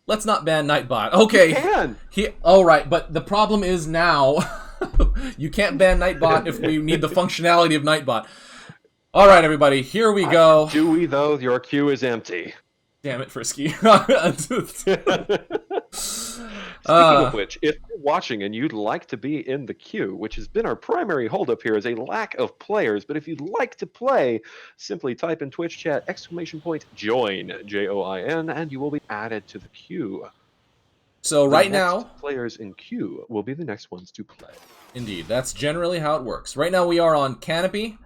Let's not ban Nightbot. Okay. You can. All right, but the problem is now you can't ban Nightbot if we need the functionality of Nightbot. All right, everybody, here we go. Do we though? Your queue is empty. Damn it, Frisky. Speaking of which, if you're watching and you'd like to be in the queue, which has been our primary holdup here, is a lack of players. But if you'd like to play, simply type in Twitch chat !join JOIN, and you will be added to the queue. So right now, players in queue will be the next ones to play. Indeed, that's generally how it works. Right now we are on Canopy.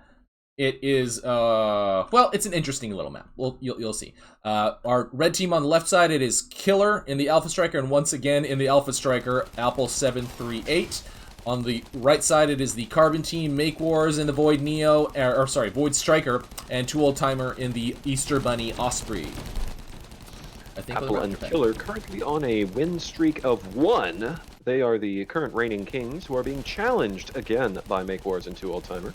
It is, well, it's an interesting little map. Well, you'll see. Our red team on the left side, it is Killer in the Alpha Striker, and once again in the Alpha Striker, Apple738. On the right side, it is the Carbon team, MakeWars in the Void Neo, Void Striker, and 2oldtimer in the Easter Bunny Osprey. I think Apple and Killer currently on a win streak of 1. They are the current reigning kings who are being challenged again by MakeWars and 2oldtimer.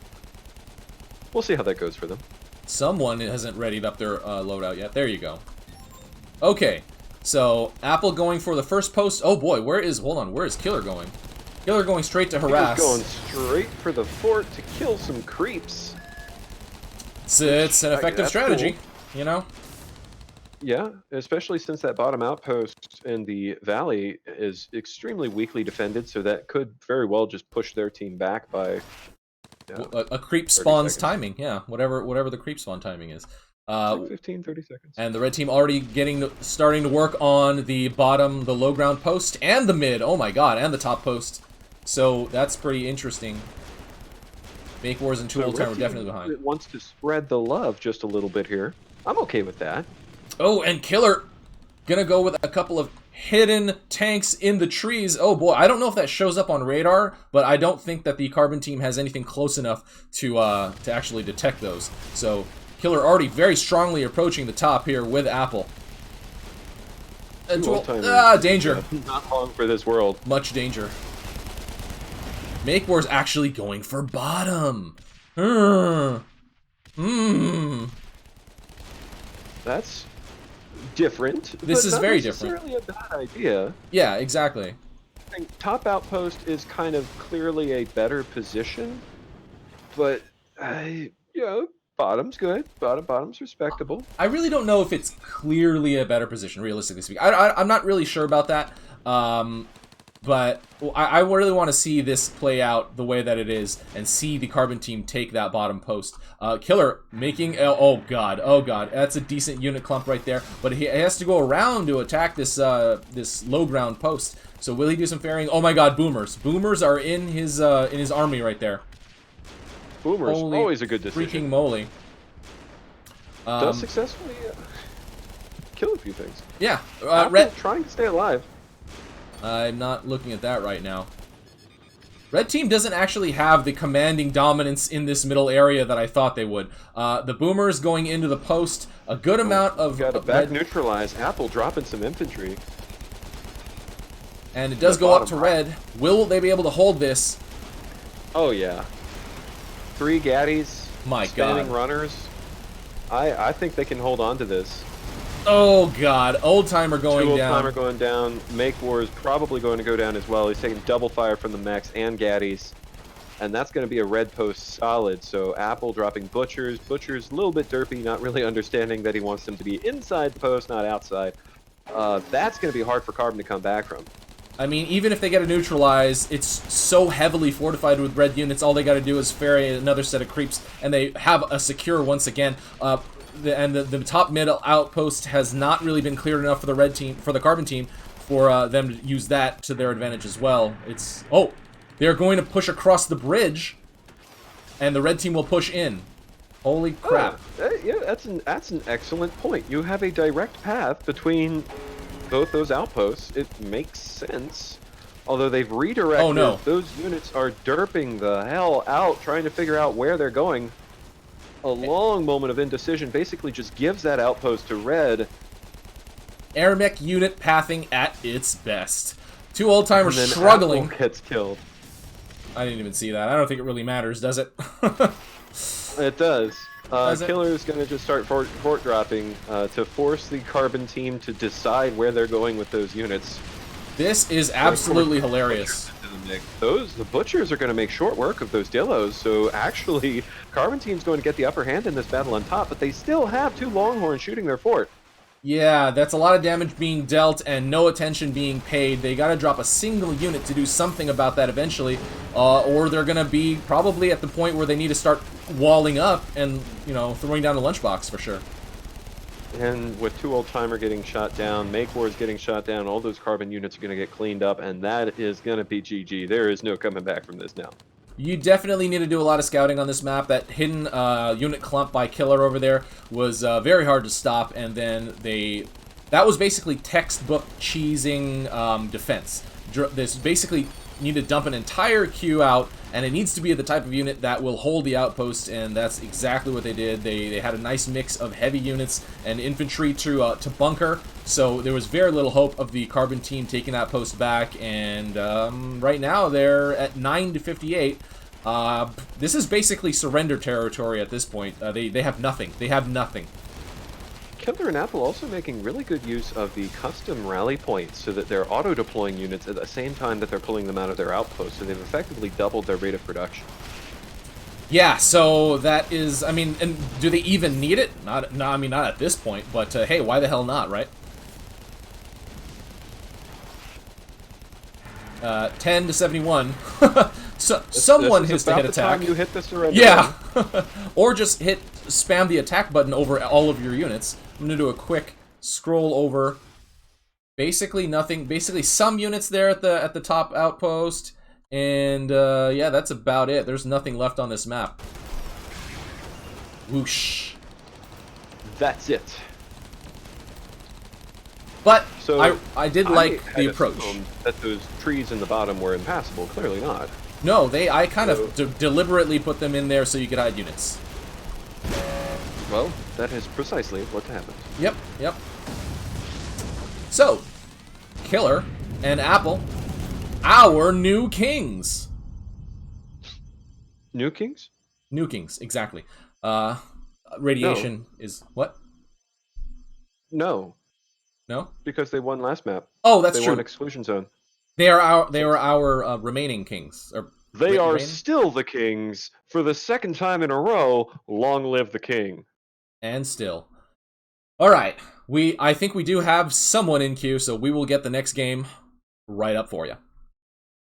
We'll see how that goes for them. Someone hasn't readied up their loadout yet. There you go. Okay, so Apple going for the first post. Oh boy, where is Killer going? Killer going straight to harass. Going straight for the fort to kill some creeps. It's an effective strategy, cool. You know? Yeah, especially since that bottom outpost in the valley is extremely weakly defended, so that could very well just push their team back by... a creep spawn's timing, yeah. Whatever the creep spawn timing is. Like 15, 30 seconds. And the red team already starting to work on the bottom, the low ground post, and the mid. Oh my god, and the top post. So that's pretty interesting. MakeWars and 2oldtimer are definitely behind. It wants to spread the love just a little bit here. I'm okay with that. Oh, and Killer gonna go with a couple of hidden tanks in the trees. Oh boy, I don't know if that shows up on radar, but I don't think that the Carbon team has anything close enough to actually detect those. So Killer already very strongly approaching the top here with Apple. Danger. Not long for this world. Much danger. MakeWars actually going for bottom. That's different. This is very different. Not necessarily a bad idea. Yeah, exactly. I think top outpost is kind of clearly a better position, but bottom's good. Bottom's respectable. I really don't know if it's clearly a better position, realistically speaking. I'm not really sure about that. But I really want to see this play out the way that it is and see the Carbon team take that bottom post. Killer making... Oh god, that's a decent unit clump right there. But he has to go around to attack this this low ground post. So will he do some ferrying? Oh my god, boomers. Boomers are in his army right there. Boomers, always a good decision. Freaking moly. Does successfully kill a few things. Yeah. Red trying to stay alive. I'm not looking at that right now. Red team doesn't actually have the commanding dominance in this middle area that I thought they would. The boomers going into the post, a good amount of... Got a back neutralize. Apple dropping some infantry. And it does go up to red. Will they be able to hold this? Oh yeah. 3 Gaddies. My standing god. runners. I think they can hold on to this. Oh god, oldtimer going down. 2oldtimer going down. MakeWars probably going to go down as well. He's taking double fire from the mechs and Gaddies. And that's going to be a red post solid. So Apple dropping Butchers. Butchers a little bit derpy, not really understanding that he wants them to be inside the post, not outside. That's going to be hard for Carbon to come back from. I mean, even if they get a neutralize, it's so heavily fortified with red units, all they got to do is ferry another set of creeps, and they have a secure once again. The top mid outpost has not really been cleared enough for the red team, for the Carbon team, for them to use that to their advantage as well. They're going to push across the bridge, and the red team will push in. Holy crap! Yeah, that's an excellent point. You have a direct path between both those outposts. It makes sense. Although they've redirected, oh, no. Those units are derping the hell out, trying to figure out where they're going. A long moment of indecision basically just gives that outpost to red. AirMech unit pathing at its best. 2oldtimer struggling. Apple gets killed. I didn't even see that. I don't think it really matters, does it? It does. Killer's going to just start fort dropping to force the Carbon team to decide where they're going with those units. This is absolutely hilarious. The Butchers are going to make short work of those Dillos, so actually, Carbon team's going to get the upper hand in this battle on top, but they still have 2 Longhorns shooting their fort. Yeah, that's a lot of damage being dealt and no attention being paid. They gotta drop a single unit to do something about that eventually, or they're gonna be probably at the point where they need to start walling up and, you know, throwing down a lunchbox for sure. And with 2oldtimer getting shot down, MakeWars getting shot down, all those Carbon units are going to get cleaned up, and that is going to be GG. There is no coming back from this now. You definitely need to do a lot of scouting on this map. That hidden unit clump by Killer over there was very hard to stop, and then that was basically textbook cheesing defense. This basically need to dump an entire queue out, and it needs to be the type of unit that will hold the outpost, and that's exactly what they did. They had a nice mix of heavy units and infantry to bunker, so there was very little hope of the Carbon team taking that post back, and right now they're at 9-58. This is basically surrender territory at this point. They have nothing. They have nothing. Killer and Apple also making really good use of the custom rally points so that they're auto-deploying units at the same time that they're pulling them out of their outposts, so they've effectively doubled their rate of production. Yeah, so that is, I mean, and do they even need it? Not, I mean, not at this point, but hey, why the hell not, right? 10-71. So someone has to hit attack. You hit the surrender. Yeah, or just spam the attack button over all of your units. I'm gonna do a quick scroll over. Basically nothing. Basically some units there at the top outpost, and yeah, that's about it. There's nothing left on this map. Whoosh. That's it. But so I did like the approach. That those trees in the bottom were impassable. Clearly not. No, I kind of deliberately put them in there so you could hide units. Well, that is precisely what happened. Yep, yep. So, Killer and Apple, our new kings. New kings? New kings, exactly. Radiation is what? No. No? Because they won last map. Oh, that's true. They won Exclusion Zone. They are our remaining kings. Or they are still the kings for the second time in a row. Long live the king. And still. All right. I think we do have someone in queue, so we will get the next game right up for you.